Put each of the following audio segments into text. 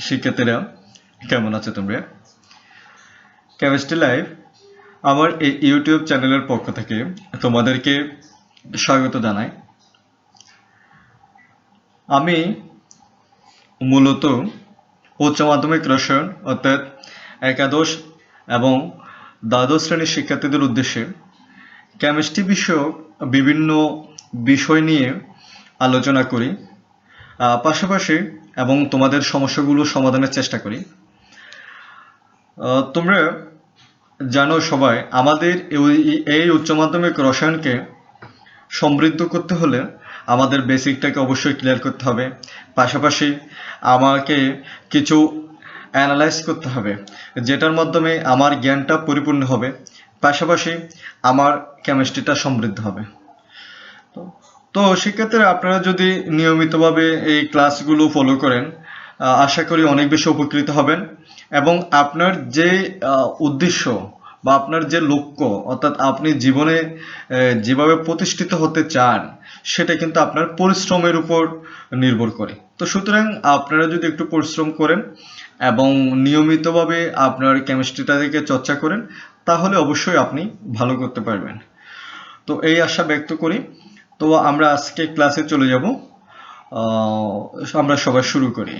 শিক্ষার্থীরা কেমন আছো তোমরা? কেমিস্ট্রি লাইভ আমার এই ইউটিউব চ্যানেলের পক্ষ থেকে তোমাদেরকে স্বাগত জানাই। আমি মূলত উচ্চ মাধ্যমিক রসায়ন অর্থাৎ একাদশ এবং দ্বাদশ শ্রেণীর শিক্ষার্থীদের উদ্দেশ্যে কেমিস্ট্রি বিষয়ক বিভিন্ন বিষয় নিয়ে আলোচনা করি, পাশাপাশি এবং তোমাদের সমস্যাগুলো সমাধানের চেষ্টা করি। তোমরা জানো সবাই, আমাদের এই উচ্চ মাধ্যমিক রসায়নকে সমৃদ্ধ করতে হলে আমাদের বেসিকটাকে অবশ্যই ক্লিয়ার করতে হবে, পাশাপাশি আমাকে কিছু অ্যানালাইজ করতে হবে যেটার মাধ্যমে আমার জ্ঞানটা পরিপূর্ণ হবে, পাশাপাশি আমার কেমিস্ট্রিটা সমৃদ্ধ হবে। তো শিক্ষার্থীরা, আপনারা যদি নিয়মিতভাবে এই ক্লাসগুলো ফলো করেন, আশা করি অনেক বেশি উপকৃত হবেন এবং আপনার যে উদ্দেশ্য বা আপনার যে লক্ষ্য, অর্থাৎ আপনি জীবনে যেভাবে প্রতিষ্ঠিত হতে চান, সেটা কিন্তু আপনার পরিশ্রমের উপর নির্ভর করে। তো সুতরাং আপনারা যদি একটু পরিশ্রম করেন এবং নিয়মিতভাবে আপনার কেমিস্ট্রিটাকে চর্চা করেন, তাহলে অবশ্যই আপনি ভালো করতে পারবেন। তো এই আশা ব্যক্ত করি। তো আমরা আজকে ক্লাসে চলে যাব। আমরা সবাই শুরু করি।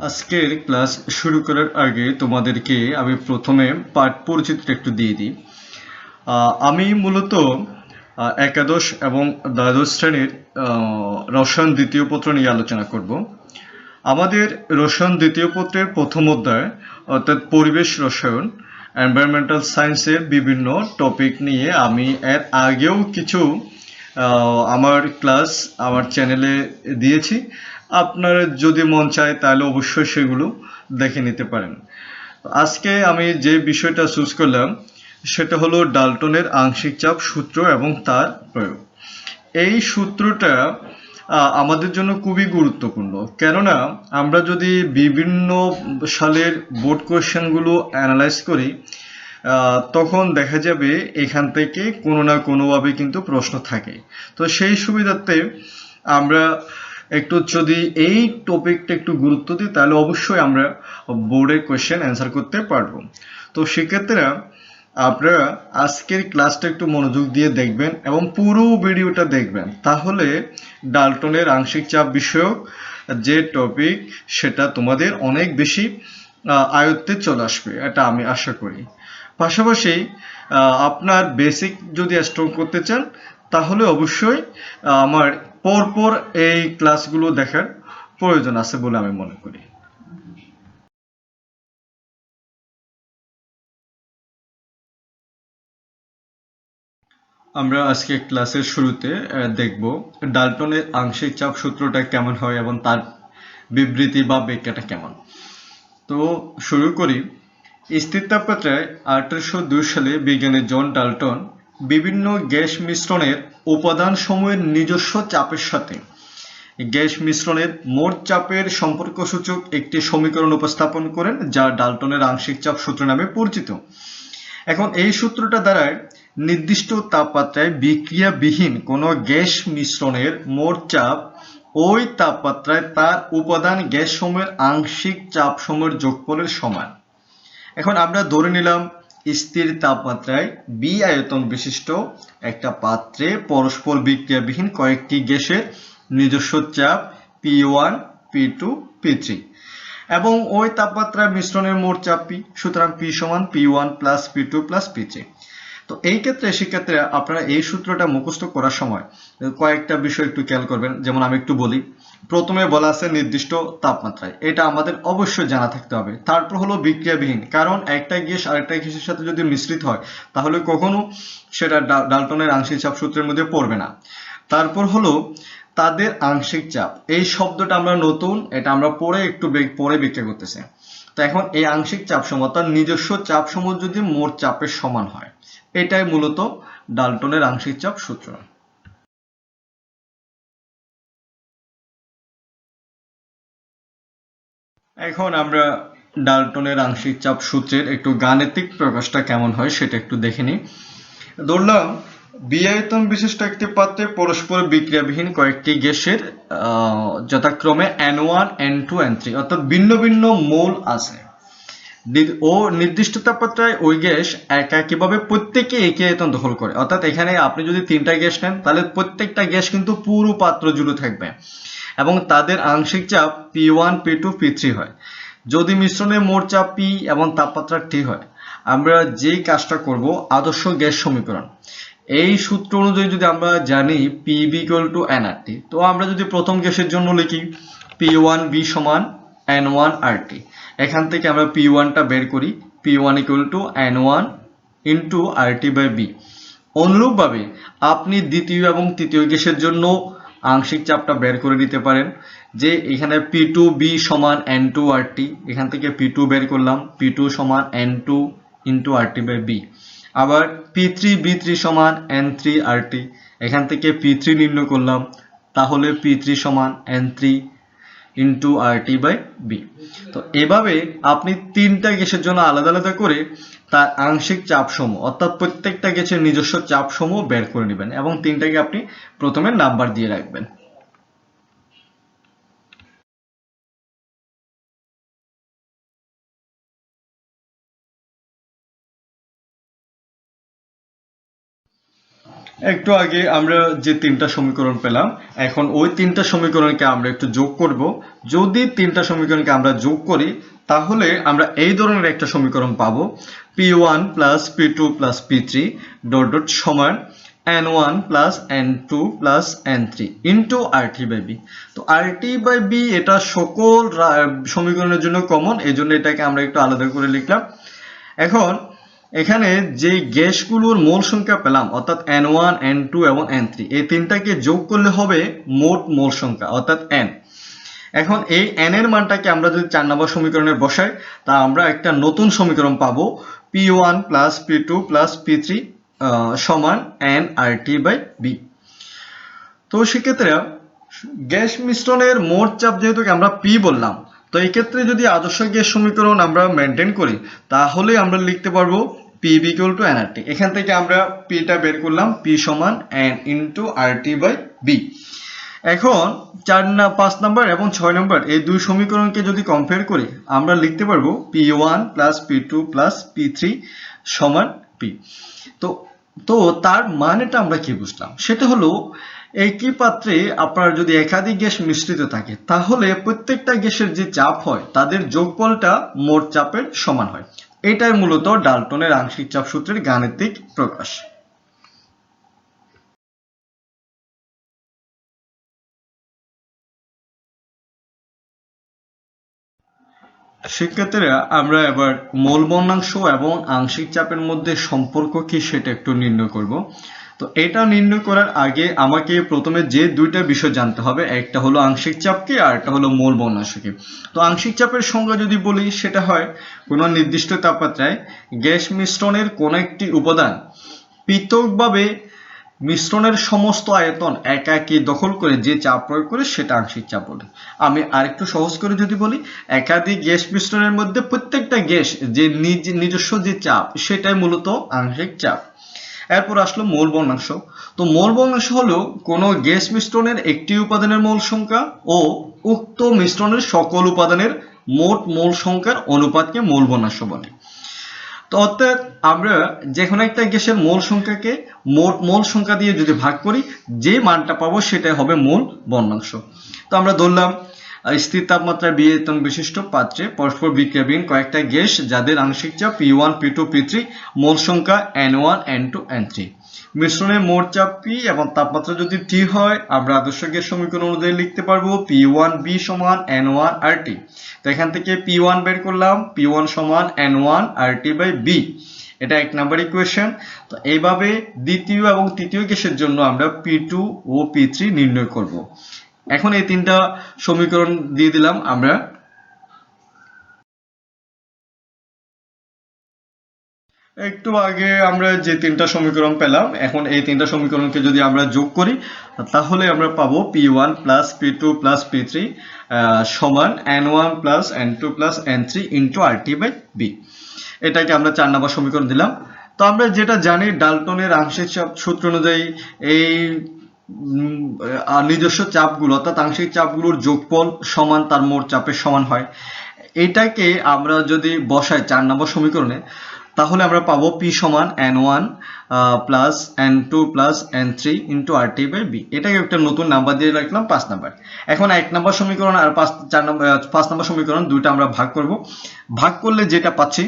আজকের ক্লাস শুরু করার আগে তোমাদেরকে আমি প্রথমে পাঠ পরিচিতিটা একটু দিয়ে দিই। আমি মূলত একাদশ এবং দ্বাদশ শ্রেণীর রসায়ন দ্বিতীয় পত্র নিয়ে আলোচনা করব। আমাদের রসায়ন দ্বিতীয় পত্রের প্রথম অধ্যায় অর্থাৎ পরিবেশ রসায়ন, এনভায়রনমেন্টাল সায়েন্সের বিভিন্ন টপিক নিয়ে আমি এর আগেও কিছু আমার ক্লাস আমার চ্যানেলে দিয়েছি। আপনার যদি মন চায় তাহলে অবশ্যই সেগুলো দেখে নিতে পারেন। আজকে আমি যে বিষয়টা চুজ করলাম সেটা হলো ডাল্টনের আংশিক চাপ সূত্র এবং তার প্রয়োগ। এই সূত্রটা আমাদের জন্য খুবই গুরুত্বপূর্ণ, কেননা আমরা যদি বিভিন্ন সালের বোর্ড কোয়েশ্চেনগুলো অ্যানালাইজ করি, তখন দেখা যাবে এখান থেকে কোনো না কোনোভাবে কিন্তু প্রশ্ন থাকে। তো সেই সুবিধার্থে আমরা একটু যদি এই টপিকটা একটু গুরুত্ব দিই, তাহলে অবশ্যই আমরা বোর্ডের কোয়েশ্চেন অ্যান্সার করতে পারবো। তো সেক্ষেত্রে আপনারা আজকের ক্লাসটা একটু মনোযোগ দিয়ে দেখবেন এবং পুরো ভিডিওটা দেখবেন, তাহলে ডাল্টনের আংশিক চাপ বিষয়ক যে টপিক সেটা তোমাদের অনেক বেশি আয়ত্তে চলে আসবে, এটা আমি আশা করি। পাশাপাশি আপনার বেসিক যদি স্ট্রং করতে চান, তাহলে অবশ্যই আমার পরপর এই ক্লাসগুলো দেখার প্রয়োজন আছে বলে আমি মনে করি। আমরা আজকে ক্লাসের শুরুতে দেখব ডাল্টনের আংশিক চাপ সূত্রটা কেমন হয় এবং তার বিবৃতি বা ব্যাখ্যাটা কেমন। তো শুরু করি। স্থির তাপমাত্রায় 1802 সালে বিজ্ঞানী জন ডাল্টন বিভিন্ন গ্যাস মিশ্রণের উপাদান সমূহের নিজস্ব চাপের সাথে গ্যাস মিশ্রণের মোট চাপের সম্পর্কসূচক একটি সমীকরণ উপস্থাপন করেন, যা ডাল্টনের আংশিক চাপ সূত্র নামে পরিচিত। এখন এই সূত্রটা দ্বারায় নির্দিষ্ট তাপমাত্রায় বিক্রিয়াবিহীন কোনো গ্যাস মিশ্রণের মোট চাপ ওই তাপমাত্রায় তার উপাদান গ্যাস সমূহের আংশিক চাপ সমূহের যোগফলের সমান। এখন আমরা ধরে নিলাম স্থির তাপমাত্রায় বি আয়তন বিশিষ্ট একটা পাত্রে পরস্পর বিক্রিয়াবিহীন কয়েকটি গ্যাসের নিজস্ব চাপ P1, P2, P3 এবং ওই তাপমাত্রায় মিশ্রণের মোট চাপ P, সুতরাং P সমান P1 plus P2 plus P3। তো এই ক্ষেত্রে শিক্ষার্থীরা আপনারা এই সূত্রটা মুখস্থ করার সময় কয়েকটা বিষয় একটু খেয়াল করবেন। যেমন আমি একটু বলি, প্রথমে বলা আছে নির্দিষ্ট তাপমাত্রায়, এটা আমাদের অবশ্যই জানা থাকতে হবে। তারপর হলো বিক্রিয়াবিহীন, কারণ একটা গ্যাস আরেকটা গ্যাসের সাথে যদি মিশ্রিত হয় তাহলে কখনো সেটা ডাল্টনের আংশিক চাপ সূত্রের মধ্যে পড়বে না। তারপর হলো তাদের আংশিক চাপ, এই শব্দটা আমরা নতুন, এটা আমরা পরে ব্যাখ্যা করতেছি। তো এখন এই আংশিক চাপ সমূহ তার নিজস্ব চাপ সমূহ যদি মোট চাপের সমান হয়, এটাই মূলত ডাল্টনের আংশিক চাপ সূত্র। এখন আমরা ডাল্টনের আংশিক চাপ সূত্রের একটু গাণিতিক প্রকাশটা কেমন হয় সেটা একটু দেখে নিই। ধরলাম বি আয়তন বিশিষ্ট একটি পাত্রে পরস্পর বিক্রিয়াবিহীন কয়েকটি গ্যাসের যথাক্রমে N1 N2 N3 অর্থাৎ ভিন্ন ভিন্ন মোল আছে ও নির্দিষ্ট তাপমাত্রায় ওই গ্যাস একইভাবে প্রত্যেকে একই আয়তন দখল করে। অর্থাৎ এখানে আপনি যদি তিনটা গ্যাস নেন তাহলে প্রত্যেকটা গ্যাস কিন্তু পুরো পাত্র জুড়ে থাকবে এবং তাদের আংশিক চাপ P1 P2 P3 হয়। যদি মিশ্রণের মোট চাপ P এবং তাপমাত্রা T হয়, আমরা যেই কাজটা করব আদর্শ গ্যাস সমীকরণ এই সূত্র অনুযায়ী যদি আমরা জানি PV = nRT, তো আমরা যদি প্রথম গ্যাসের জন্য লিখি P1B = N1RT, এখান থেকে আমরা P1 টা বের করি, P1 = N1 × RT/B। অনুরূপভাবে আপনি দ্বিতীয় এবং তৃতীয় গ্যাসের জন্য আংশিক চাপটা বের করে নিতে পারেন, যে এখানে P2B = N2RT, এখান থেকে P2 বের করলাম, P2 = N2 × RT/B। আবার P3B3 = N3RT, এখান থেকে P3 নির্ণয় করলাম, তাহলে P3 = N3 × RT/B। তো এভাবে আপনি তিনটা গ্যাসের জন্য আলাদা আলাদা করে তার আংশিক চাপসমূহ অর্থাৎ প্রত্যেকটা গ্যাসের নিজস্ব চাপসমূহ বের করে নেবেন এবং তিনটাকে আপনি প্রথমে নাম্বার দিয়ে রাখবেন। একটু আগে আমরা যে তিনটা সমীকরণ পেলাম, এখন ওই তিনটা সমীকরণকে আমরা একটু যোগ করব। যদি তিনটা সমীকরণকে আমরা যোগ করি তাহলে আমরা এই ধরনের একটা সমীকরণ পাবো, P1 + P2 + P3 ... সমান N1 + N2 + N3 × RT/B। তো RT/B এটা সকল সমীকরণের জন্য কমন, এই জন্য এটাকে আমরা একটু আলাদা করে লিখলাম। এখন এখানে যে গ্যাসগুলোর মোল সংখ্যা পেলাম অর্থাৎ N1 N2 এবং N3, এই তিনটাকে যোগ করলে হবে মোট মোল সংখ্যা অর্থাৎ N। এখন এই N এর মানটাকে আমরা যদি 4 নম্বর সমীকরণে বসাই তা আমরা একটা নতুন সমীকরণ পাবো, P1 + P2 + P3 = nRT/B। তো সেক্ষেত্রে গ্যাস মিশ্রণের মোট চাপ যেহেতু আমরা P বললাম, তো এই ক্ষেত্রে যদি আদর্শ গ্যাস সমীকরণ আমরা মেনটেন করি তাহলে আমরা লিখতে পারবো PV = nRT। এখান থেকে আমরা P টা বের করলাম, P = N × RT/B। এখন 5 নম্বর এবং 6 নম্বর এই দুই সমীকরণকে যদি কম্পেয়ার করি আমরা লিখতে পারবো P1 + P2 + P3 = P। তো তার মানেটা আমরা কি বুঝলাম, সেটা হলো একই পাত্রে আপনার যদি একাধিক গ্যাস মিশ্রিত থাকে তাহলে প্রত্যেকটা গ্যাসের যে চাপ হয় তাদের যোগফলটা মোট চাপের সমান হয়। এটাই মূলত ডাল্টনের আংশিক চাপ সূত্রের গাণিতিক প্রকাশ। শিক্ষার্থীরা আমরা এবার মোল ভগ্নাংশ এবং আংশিক চাপের মধ্যে সম্পর্ক কি সেটা একটু নির্ণয় করব। তো এটা নির্ণয় করার আগে আমাকে প্রথমে যে দুইটা বিষয় জানতে হবে, একটা হলো আংশিক চাপ কি আর একটা হলো মোল ভগ্নাংশ কি। তো আংশিক চাপের সংজ্ঞা যদি বলি সেটা হয় কোনো নির্দিষ্ট তাপমাত্রায় গ্যাস মিশ্রণের কোনো একটি উপাদান পৃথকভাবে মিশ্রণের সমস্ত আয়তন একাকী দখল করে যে চাপ প্রয়োগ করে সেটা আংশিক চাপ বলে। আমি আরেকটু সহজ করে যদি বলি, একাধিক গ্যাস মিশ্রণের মধ্যে প্রত্যেকটা গ্যাস যে নিজস্ব যে চাপ সেটাই মূলত আংশিক চাপ। এরপর আসলো মোল ভগ্নাংশ। তো মোল ভগ্নাংশ হলো কোনো গ্যাস মিশ্রণের একটি উপাদানের মোল সংখ্যা ও উক্ত মিশ্রণের সকল উপাদানের মোট মোল সংখ্যার অনুপাতকে মোল ভগ্নাংশ বলে। তো অর্থাৎ আমরা যে কোনো একটা গ্যাসের মোল সংখ্যাকে মোট মোল সংখ্যা দিয়ে যদি ভাগ করি যে মানটা পাবো সেটাই হবে মোল ভগ্নাংশ। তো আমরা ধরলাম স্থির তাপমাত্রায় বি আয়তন বিশিষ্ট পাত্রে পরস্পর বিক্রিয়াবিহীন কয়েকটা গ্যাস যাদের আংশিক চাপ P1 P2 P3, মোল সংখ্যা N1 N2 N3। মিশ্রণের মোট চাপ P এবং তাপমাত্রা যদি T হয় আমরা আদর্শ গ্যাস সমীকরণ অনুযায়ী লিখতে পারবো P1B = N1 RT। তো এখান থেকে P1 বের করলাম, P1 = N1 RT/B। এটা 1 নম্বর ইকুয়েশন। তো এইভাবে দ্বিতীয় এবং তৃতীয় গ্যাসের জন্য আমরা P2 ও P3 নির্ণয় করব। এখন এই তিনটা সমীকরণ দিয়ে দিলাম আমরা। একটু আগে আমরা যে তিনটা সমীকরণ পেলাম, এখন এই তিনটা সমীকরণকে যদি আমরা যোগ করি তাহলে আমরা পাবো P1 + P2 + P3 = N1 + N2 + N3 × RT/B। এটাকে আমরা 4 নম্বর সমীকরণ দিলাম। তো আমরা যেটা জানি ডাল্টনের আংশিক চাপ সূত্র অনুযায়ী এই নিজস্ব চাপগুলো অর্থাৎ আংশিক চাপগুলোর যোগফল সমান তার মোট চাপের সমান হয়। এটাকে আমরা যদি বসাই 4 নম্বর সমীকরণে, তাহলে আমরা পাবো P সমান N1 plus N2 plus N3 into RT by B। এটাকে একটা নতুন নাম্বার দিয়ে রাখলাম 5 নাম্বার। এখন 1 নম্বর সমীকরণ আর 5 নম্বর সমীকরণ দুইটা আমরা ভাগ করব। ভাগ করলে যেটা পাচ্ছি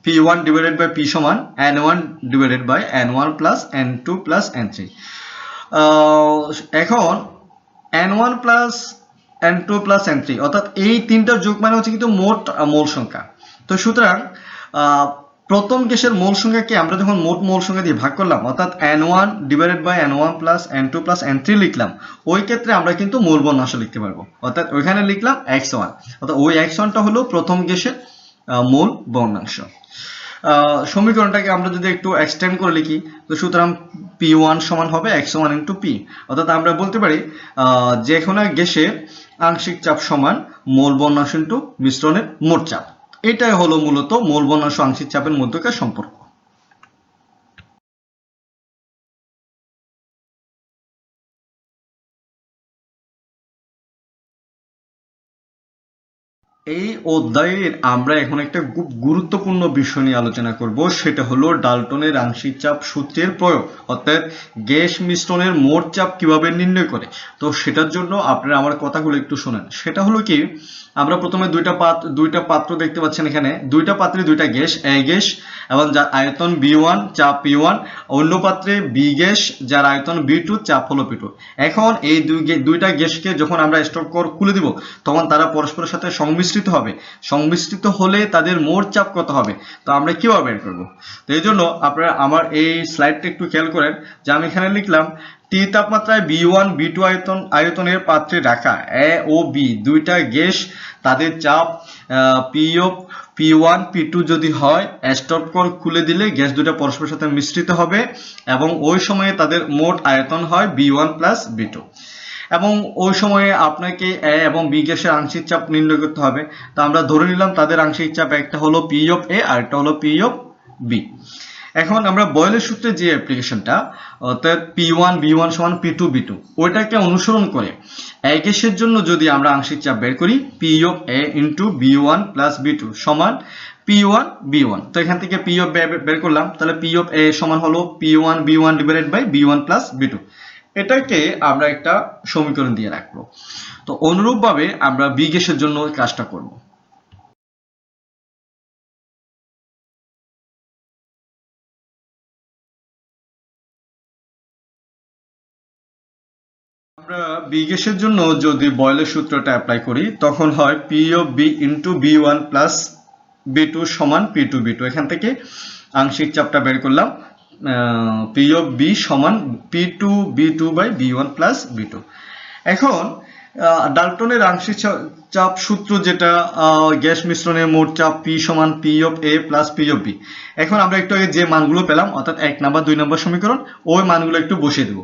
P1 ডিভাইডেড বাই P সমান N1 divided by N1 plus N2 plus N3। এখন N1 plus N2 plus N3 অর্থাৎ এই তিনটার যোগ মানে হচ্ছে কিন্তু মোট মোল সংখ্যা। তো সুতরাং প্রথম কেসের মোল সংখ্যাকে আমরা যখন মোট মোল সংখ্যা দিয়ে ভাগ করলাম অর্থাৎ N1 divided by N1 plus N2 plus N3 লিখলাম, ওই ক্ষেত্রে আমরা কিন্তু মোল ভগ্নাংশ লিখতে পারবো। অর্থাৎ ওইখানে লিখলাম x1, অর্থাৎ ওই x1টা হলো প্রথম কেসের মোল ভগ্নাংশ। সমীকরণটাকে আমরা যদি একটু এক্সটেন্ড করে লিখি, তো সুতরাং P1 সমান হবে x1 ইন্টু P। অর্থাৎ আমরা বলতে পারি যে কোনো গ্যাসের আংশিক চাপ সমান মোল ভগ্নাংশ ইন্টু মিশ্রণের মোট চাপ। এটাই হলো মূলত মোল ভগ্নাংশ আংশিক চাপের মধ্যকার সম্পর্ক। এই অধ্যায়ের আমরা এখন একটা খুব গুরুত্বপূর্ণ বিষয় নিয়ে আলোচনা করব, সেটা হলো ডাল্টনের আংশিক চাপ সূত্রের প্রয়োগ, অর্থাৎ গ্যাস মিশ্রণের মোট চাপ কিভাবে নির্ণয় করে। তো সেটার জন্য আপনারা আমার কথাগুলো একটু শোনেন। সেটা হলো কি, আমরা প্রথমে দুইটা পাত্র দেখতে পাচ্ছেন, এখানে দুইটা পাত্রে দুইটা গ্যাস, এ গ্যাস এবং যার আয়তন B1 চাপ P1, অন্য পাত্রে বি গ্যাস যার আয়তন B2 চাপ হলো P2। এখন এই দুইটা গ্যাসকে যখন আমরা স্টপ খুলে দিব তখন তারা পরস্পরের সাথে সংমিশ্রিত হবে। সংমিশ্রিত হলে তাদের মোট চাপ কত হবে, তো আমরা কিভাবে বের করব। তো এই জন্য আপনারা আমার এই স্লাইডটা একটু খেয়াল করেন যে আমি এখানে লিখলাম টি তাপমাত্রায় B1 B2 আয়তনের পাত্রে রাখা এ ও বি দুইটা গ্যাস, তাদের চাপ P1 P2 যদি হয়, স্টপ কল খুলে দিলে গ্যাস দুটো পরস্পরের সাথে মিশ্রিত হবে এবং ওই সময়ে তাদের মোট আয়তন হয় B1 প্লাস B2। এবং ওই সময়ে আপনাকে এ এবং বি গ্যাসের আংশিক চাপ নির্ণয় করতে হবে। তো আমরা ধরে নিলাম তাদের আংশিক চাপ একটা হলো P অফ A আর একটা হলো P অফ B। এখন আমরা বয়েলের সূত্রে যে অ্যাপ্লিকেশনটা, অর্থাৎ P1 B1 সমান P2 B2, ওইটাকে অনুসরণ করে এ গ্যাসের জন্য যদি আমরা আংশিক চাপ বের করি P of A into B1 plus B2 সমান P1 B1। তো এখান থেকে P অফ বের করলাম, তাহলে P অফ A সমান হলো P1 B1 divided by B1 plus B2। এটাকে আমরা একটা সমীকরণ দিয়ে রাখবো। তো অনুরূপভাবে আমরা বি গ্যাসের জন্য কাজটা করব। আমরা বি গ্যাসের জন্য যদি বয়েলের সূত্রটা অ্যাপ্লাই করি তখন হয় P of B into B1 plus B2 সমান P2 B2। এখান থেকে আংশিক চাপটা বের করলাম, P অফ B সমান P2 B2 by B1 plus B2। এখন ডাল্টনের আংশিক চাপ সূত্র যেটা গ্যাস মিশ্রণের মোট চাপ P সমান P of A plus P of B। এখন আমরা একটু আগে যে মানগুলো পেলাম অর্থাৎ 1 নাম্বার 2 নম্বর সমীকরণ, ওই মানগুলো একটু বসিয়ে দেব।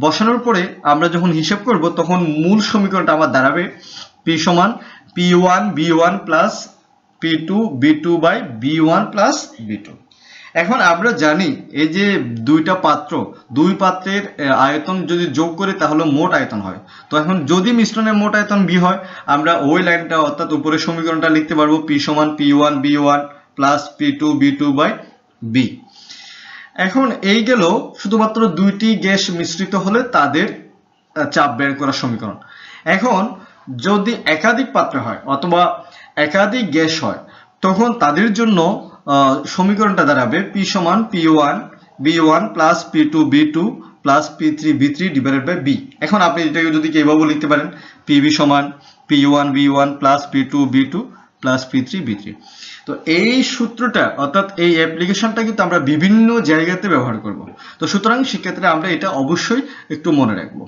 বসানোর পরে আমরা যখন হিসাব করব তখন মূল সমীকরণটা আমার দাঁড়াবে P সমান P1 B1 plus P2 B2 by B1 plus B2। এখন আমরা জানি এই যে দুই পাত্রের আয়তন যদি যোগ করি তাহলে মোট আয়তন হয়। তো এখন যদি মিশ্রণের মোট আয়তন বি হয়, আমরা ওই লাইনটা অর্থাৎ উপরের সমীকরণটা লিখতে পারবো P সমান P1 B1 plus P2 B2 by B। এখন এই গেল শুধুমাত্র দুইটি গ্যাস মিশ্রিত হলে তাদের চাপ বের করার সমীকরণ। এখন যদি একাধিক পাত্র হয় অথবা একাধিক গ্যাস হয় তখন তাদের জন্য সমীকরণটা দাঁড়াবে P সমান P1 B1 plus P2 B2 plus P3 B3 divided by B। এখন আপনি এটাকে যদি এইভাবে লিখতে পারেন PB সমান P1 B1 plus P2 B2 plus P3 B3। তো এই সূত্রটা অর্থাৎ এই অ্যাপ্লিকেশনটা কিন্তু আমরা বিভিন্ন জায়গাতে ব্যবহার করব। তো সুতরাং সেক্ষেত্রে আমরা এটা অবশ্যই একটু মনে রাখবো।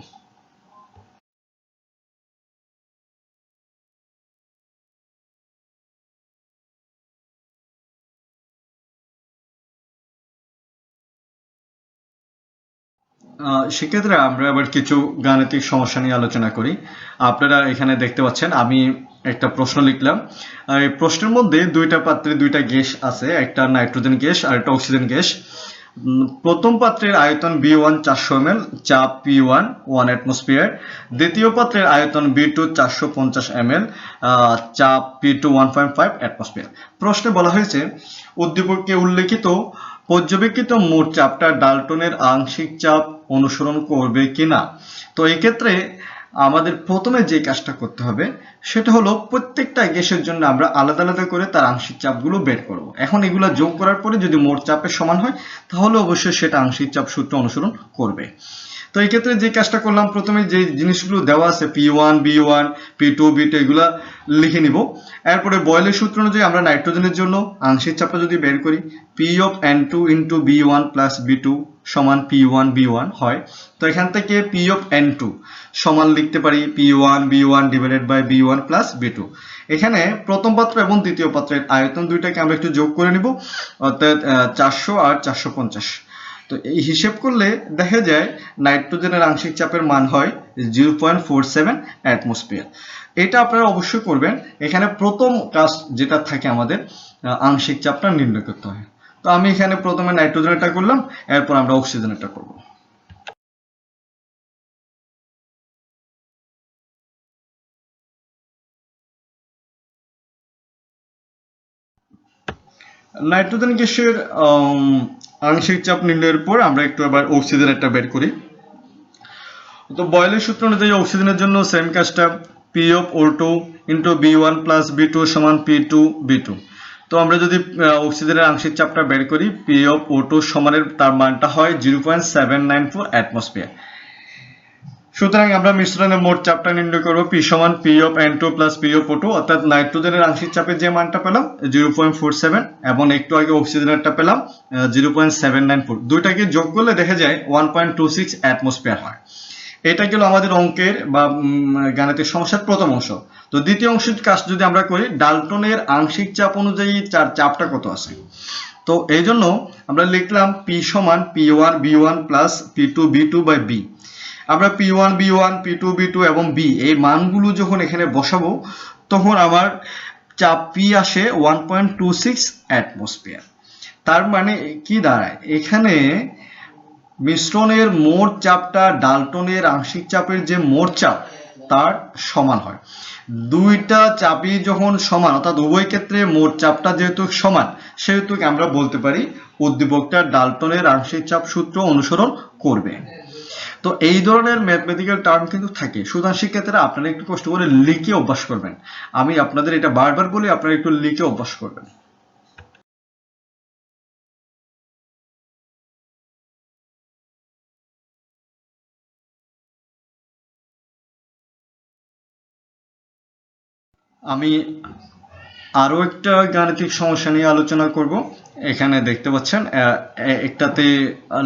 সেক্ষেত্রে আমরা আবার কিছু গাণিতিক সমস্যা নিয়ে আলোচনা করি। আপনারা এখানে দেখতে পাচ্ছেন আমি একটা প্রশ্ন লিখলাম। আর এই প্রশ্নের মধ্যে দুইটা পাত্রে দুইটা গ্যাস আছে, একটা নাইট্রোজেন গ্যাস আর একটা অক্সিজেন গ্যাস। প্রথম পাত্রের আয়তন B1 400 ml, চাপ P1 1 atmosphere। দ্বিতীয় পাত্রের আয়তন B2 450 ml, চাপ P2 1.5 atmosphere। প্রশ্নে বলা হয়েছে উদ্দীপকে উল্লেখিত পর্যবেক্ষিত মোট চাপটা ডাল্টনের আংশিক চাপ অনুসরণ করবে কিনা। তো এই ক্ষেত্রে আমাদের প্রথমে যে কাজটা করতে হবে সেটা হলো প্রত্যেকটা গ্যাসের জন্য আমরা আলাদা আলাদা করে তার আংশিক চাপগুলো বের করব। এখন এগুলো যোগ করার পরে যদি মোট চাপের সমান হয় তাহলে অবশ্যই সেটা আংশিক চাপ সূত্র অনুসরণ করবে। তো এই ক্ষেত্রে যে কাজটা করলাম, প্রথমে যে জিনিসগুলো দেওয়া আছে P1 B1 P2 B2 এগুলা লিখে নিব। এরপরে বয়েলের সূত্র অনুযায়ী আমরা নাইট্রোজেনের জন্য আংশিক চাপটা যদি বের করি, P of N2 into B1 plus B2 সমান P1 B1 হয়। তো এখান থেকে P of N2 সমান লিখতে পারি P1 B1 divided by B1 plus B2। এখানে প্রথম পাত্র এবং দ্বিতীয় পাত্রের আয়তন দুইটাকে আমরা একটু যোগ করে নিব, অর্থাৎ 400 আর 450। তো এই হিসেব করলে দেখা যায় নাইট্রোজেনের আংশিক চাপের মান হয় 0.47 অ্যাটমসফিয়ার। এটা আপনারা অবশ্যই করবেন। এখানে প্রথম কাজ যেটা থাকে আমাদের আংশিক চাপটা নির্ণয় করতে হয়। তো আমি এখানে প্রথমে নাইট্রোজেনেরটা করলাম, এরপর আমরা অক্সিজেনেরটা করব। নাইট্রোজেন গ্যাসের আংশিক চাপ নির্ণয়ের পর আমরা একটু আবার অক্সিজেনেরটা বের করি। তো বয়েলের সূত্র অনুযায়ী অক্সিজেনের জন্য সেম কাজটা, P of O2 into B1 plus B2 সমান P2 B2। তো আমরা যদি অক্সিজেনের আংশিক চাপটা বের করি, P of O2 সমানের তার মানটা হয় 0.794 অ্যাটমসফিয়ার। সুতরাং আমরা মিশ্রণের মোট চাপটা নির্ণয় করব, P সমান P of N2 plus P of O2, অর্থাৎ নাইট্রোজেনের আংশিক চাপের যে মানটা পেলাম 0.47 এবং একটু আগে অক্সিজেনেরটা পেলাম 0.794, দুইটাকে যোগ করলে দেখা যায় 1.26 অ্যাটমসফিয়ার হয়। এটা গেল আমাদের অঙ্কের বা গাণিতিক সমস্যার প্রথম অংশ। তো দ্বিতীয় অংশের কাজ যদি আমরা করি, ডাল্টনের আংশিক চাপ অনুযায়ী চাপটা কত আছে। তো এই জন্য আমরা লিখলাম P সমান P1 B1 plus P2 B2 by B। আমরা P1 B1 P2 B2 এবং B এই মানগুলো যখন এখানে বসাবো তখন আমার চাপ P আসে 1.26 অ্যাটমসফিয়ার। তার মানে কি দাঁড়ায়, এখানে মিশ্রণের মোট চাপটা ডাল্টনের আংশিক চাপের যে মোট চাপ তার সমান হয়। দুইটা চাপই যখন সমান, অর্থাৎ উভয় ক্ষেত্রে মোট চাপটা যেহেতু সমান, সেহেতু আমরা বলতে পারি উদ্দীপকটা ডাল্টনের আংশিক চাপ সূত্র অনুসরণ করবে। তো এই ধরনের ম্যাথমেটিক্যাল টার্ম কিন্তু থাকে। সুতরাং শিক্ষার্থীরা আপনারা একটু কষ্ট করে লিখে অভ্যাস করবেন। আমি আপনাদের এটা বারবার বলি, আপনারা একটু লিখে অভ্যাস করবেন। আমি আরো একটা গাণিতিক সমস্যা নিয়ে আলোচনা করব। এখানে দেখতে পাচ্ছেন একটাতে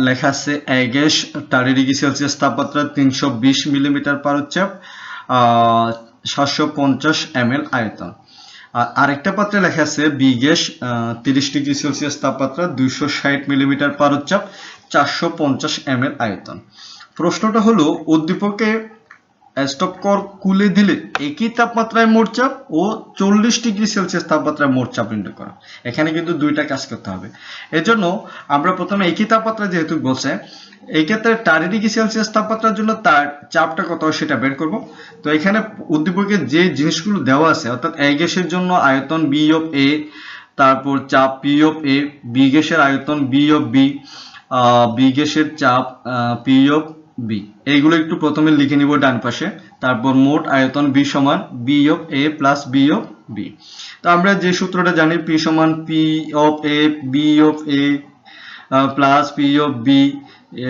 লেখা আছে এ গ্যাস 30 ডিগ্রি সেলসিয়াস তাপমাত্রা 320 মিলিমিটার পারদচাপ 750 ml আয়তন। আর আরেকটা পাত্রে লেখা আছে বি গ্যাস 30 ডিগ্রি সেলসিয়াস তাপমাত্রা 260 মিলিমিটার পারদচাপ 450 ml আয়তন। প্রশ্নটা হলো উদ্দীপকে স্টপ কর কুলে দিলে একই তাপমাত্রায় মোট চাপ ও 40 ডিগ্রি সেলসিয়াস তাপমাত্রায় মোট চাপ নির্ণয় করা। এখানে কিন্তু দুইটা কাজ করতে হবে। এজন্য আমরা প্রথমে একই তাপমাত্রা যেহেতু বলছে, এই ক্ষেত্রে 30 ডিগ্রি সেলসিয়াস তাপমাত্রার জন্য তার চাপটা কত হয় সেটা বের করব। তো এখানে উদ্দীপকে যে জিনিসগুলো দেওয়া আছে, অর্থাৎ এ গ্যাসের জন্য আয়তন বি অফ এ, তারপর চাপ পি অফ এ, বি গ্যাসের আয়তন বি অফ বি, বি গ্যাসের চাপ পি অফ বি, এইগুলো একটু প্রথমে লিখে নিব ডান পাশে। তারপর মোট আয়তন বি সমান B of A plus B of B. তো আমরা যে সূত্রটা জানি, পি সমান P of A B of A plus P of B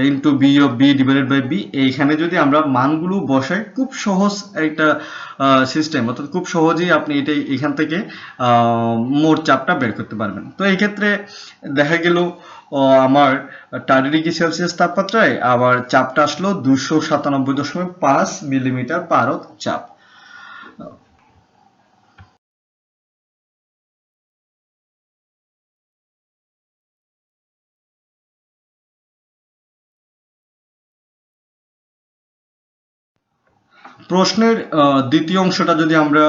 into B of B divided by B. এইখানে যদি আমরা মানগুলো বসাই, খুব সহজ একটা সিস্টেম, অর্থাৎ খুব সহজেই আপনি এটাই এখান থেকে মোট চাপটা বের করতে পারবেন। তো এই ক্ষেত্রে দেখা গেল আমার 30 ডিগ্রি সেলসিয়াস তাপমাত্রায় আবার চাপটা আসলো 297.5 মিলিমিটার পারদ চাপ। প্রশ্নের দ্বিতীয় অংশটা যদি আমরা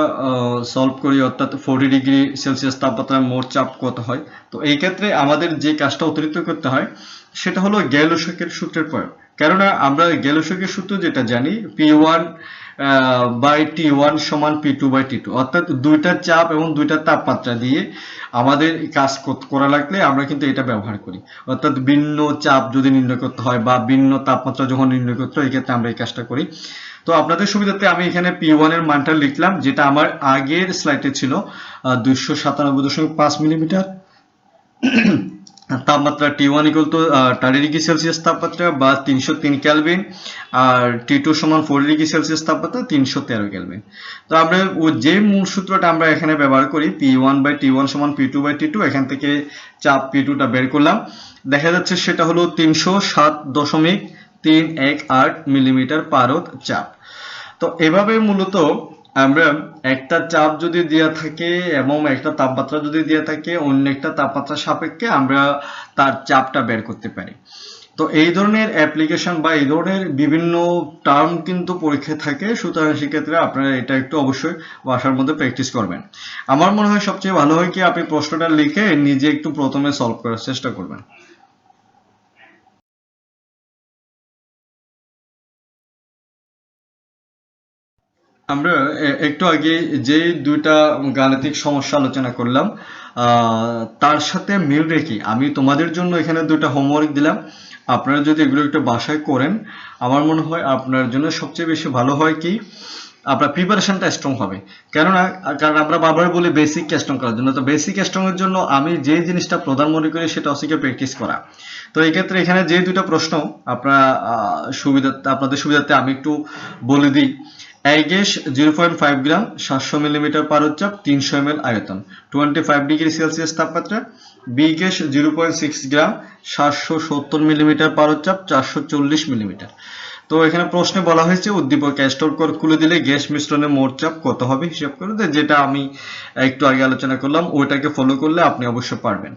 সলভ করি, অর্থাৎ 40°C তাপমাত্রায় মোট চাপ কত হয়, তো এই ক্ষেত্রে আমাদের যে কাজটা অতিরিক্ত করতে হয় সেটা হলো গ্যালোসকের সূত্রের প্রয়োগ। কেননা আমরা গ্যালোসকের সূত্র যেটা জানি, P1/T1 সমান P2/T2, অর্থাৎ দুইটা চাপ এবং দুইটা তাপমাত্রা দিয়ে আমাদের কাজ করা লাগলে আমরা কিন্তু এটা ব্যবহার করি। অর্থাৎ ভিন্ন চাপ যদি নির্ণয় করতে হয় বা ভিন্ন তাপমাত্রা যখন নির্ণয় করতে হয়, এই ক্ষেত্রে আমরা এই কাজটা করি। তো আপনাদের সুবিধার্থে আমি এখানে P1 এর মানটা লিখলাম, যেটা আমার আগের স্লাইডে ছিল 297.5 মিলিমিটার। তাপমাত্রা T1 = 30°C তাপমাত্রা বা 303 কেলভিন, আর T2 সমান 40°C তাপমাত্রা 313 কেলভিন। তো আমরা যে মূল সূত্রটা আমরা এখানে ব্যবহার করি, P1/T1 সমান P2/T2, এখান থেকে চাপ P2টা বের করলাম, দেখা যাচ্ছে সেটা হলো 307.318 মিলিমিটার পারদ চাপ। তো এভাবে মূলত আমরা একটা চাপ যদি দেওয়া থাকে এবং একটা তাপমাত্রা যদি দেওয়া থাকে, অন্য একটা তাপমাত্রার সাপেক্ষে আমরা তার চাপটা বের করতে পারি। তো এই ধরনের অ্যাপ্লিকেশন বা এই ধরনের বিভিন্ন টার্ম কিন্তু পরীক্ষায় থাকে, সুতরাং সেক্ষেত্রে আপনারা এটা একটু অবশ্যই বাসার মধ্যে প্র্যাকটিস করবেন। আমার মনে হয় সবচেয়ে ভালো হয় কি আপনি প্রশ্নটা লিখে নিজে একটু প্রথমে সলভ করার চেষ্টা করবেন। আমরা একটু আগে যে দুইটা গাণিতিক সমস্যা আলোচনা করলাম, তার সাথে মিল রেখে আমি তোমাদের জন্য এখানে দুইটা হোমওয়ার্ক দিলাম। আপনারা যদি এগুলো একটু বাসায় করেন, আমার মনে হয় আপনার জন্য সবচেয়ে বেশি ভালো হয় কি আপনার প্রিপারেশনটা স্ট্রং হবে। কারণ আমরা বারবার বলি বেসিক স্ট্রং করার জন্য। তো বেসিক স্ট্রং এর জন্য আমি যে জিনিসটা প্রধান মনে করি সেটা হচ্ছে প্র্যাকটিস করা। তো এই ক্ষেত্রে এখানে যে দুইটা প্রশ্ন আপনাদের সুবিধার্থে আমি একটু বলে দিই। A গ্যাস 0.5 গ্রাম, 700 মিলিমিটার পারদ চাপ, 300 ml আয়তন, 25°C তাপমাত্রা। B গ্যাস 0.6 গ্রাম, 770 মিলিমিটার পারদ চাপ, 440 মিলিমিটার। তো এখানে প্রশ্নে বলা হয়েছে উদ্দীপক স্টোর খুলে দিলে গ্যাস মিশ্রণের মোট চাপ কত হবে হিসাব করে, যেটা আমি একটু আগে আলোচনা করলাম, ওইটাকে ফলো করলে আপনি অবশ্যই পারবেন।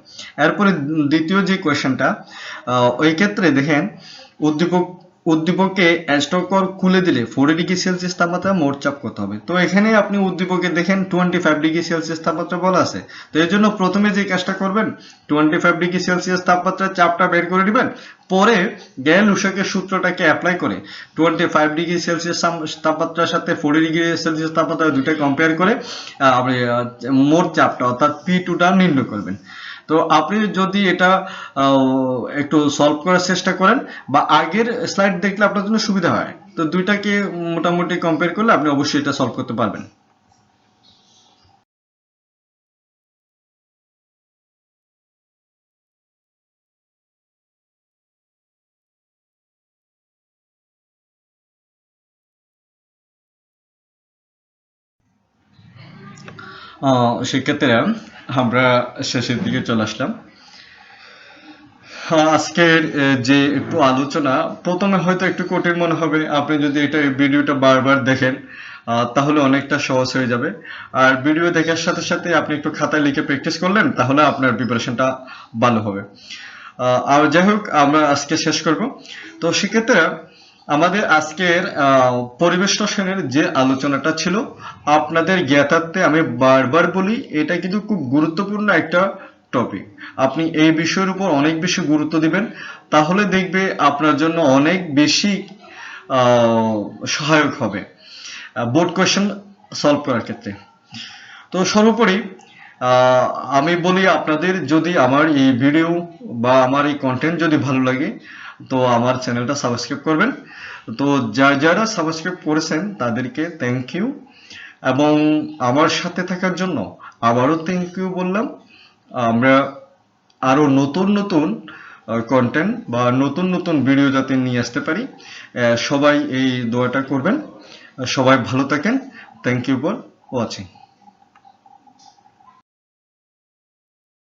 এরপরে দ্বিতীয় যে কোয়েশ্চেনটা, ওই ক্ষেত্রে দেখেন উদ্দীপকে স্টোর খুলে দিলে 40°C তাপমাত্রা মোট চাপ কত হবে। তো এখানে আপনি উদ্দীপকে দেখেন 25°C তাপমাত্রা বলা আছে। তো এর জন্য প্রথমে যে কাজটা করবেন, 25°C তাপমাত্রার চাপটা বের করে নেবেন, পরে গ্যাল-লুসাকের সূত্রটাকে অ্যাপ্লাই করে 25°C তাপমাত্রার সাথে 40°C তাপমাত্রা দুটো কম্পেয়ার করে মোট চাপটা অর্থাৎ P2টা নির্ণয় করবেন। তো আপনি যদি এটা একটু সলভ করার চেষ্টা করেন বা আগের স্লাইড দেখলে আপনার জন্য সুবিধা হয়, তো দুইটাকে মোটামুটি কম্পেয়ার করলে আপনি অবশ্যই এটা সলভ করতে পারবেন। সেক্ষেত্রে আমরা শেষের দিকে চলে আসলাম। আজকের যে একটু আলোচনা, প্রথমে হয়তো একটু কঠিন মনে হবে, আপনি যদি এটা ভিডিওটা বারবার দেখেন তাহলে অনেকটা সহজ হয়ে যাবে। আর ভিডিও দেখার সাথে সাথে আপনি একটু খাতায় লিখে প্র্যাকটিস করলেন, তাহলে আপনার প্রিপারেশনটা ভালো হবে। আর যাই হোক, আমরা আজকে শেষ করব। তো সেক্ষেত্রে আমাদের আজকের পরিবেশ রসায়নের যে আলোচনাটা ছিল, আপনাদের জ্ঞাতার্থে আমি বারবার বলি, এটা কিন্তু খুব গুরুত্বপূর্ণ একটা টপিক। আপনি এই বিষয়ের উপর অনেক বেশি গুরুত্ব দিবেন, তাহলে দেখবে আপনার জন্য অনেক বেশি সহায়ক হবে বোর্ড কোয়েশ্চেন সলভ করার ক্ষেত্রে। তো সর্বোপরি আমি বলি, আপনাদের যদি আমার এই ভিডিও বা আমার এই কন্টেন্ট যদি ভালো লাগে, তো আমার চ্যানেলটা সাবস্ক্রাইব করবেন। তো যারা সাবস্ক্রাইব করেছেন তাদেরকে থ্যাংক ইউ, এবং আমার সাথে থাকার জন্য আবারও থ্যাংক ইউ বললাম। আমরা আরো নতুন নতুন কন্টেন্ট বা নতুন নতুন ভিডিও যাতে নিয়ে আসতে পারি, সবাই এই দোয়াটা করবেন। সবাই ভালো থাকেন। Thank you for watching.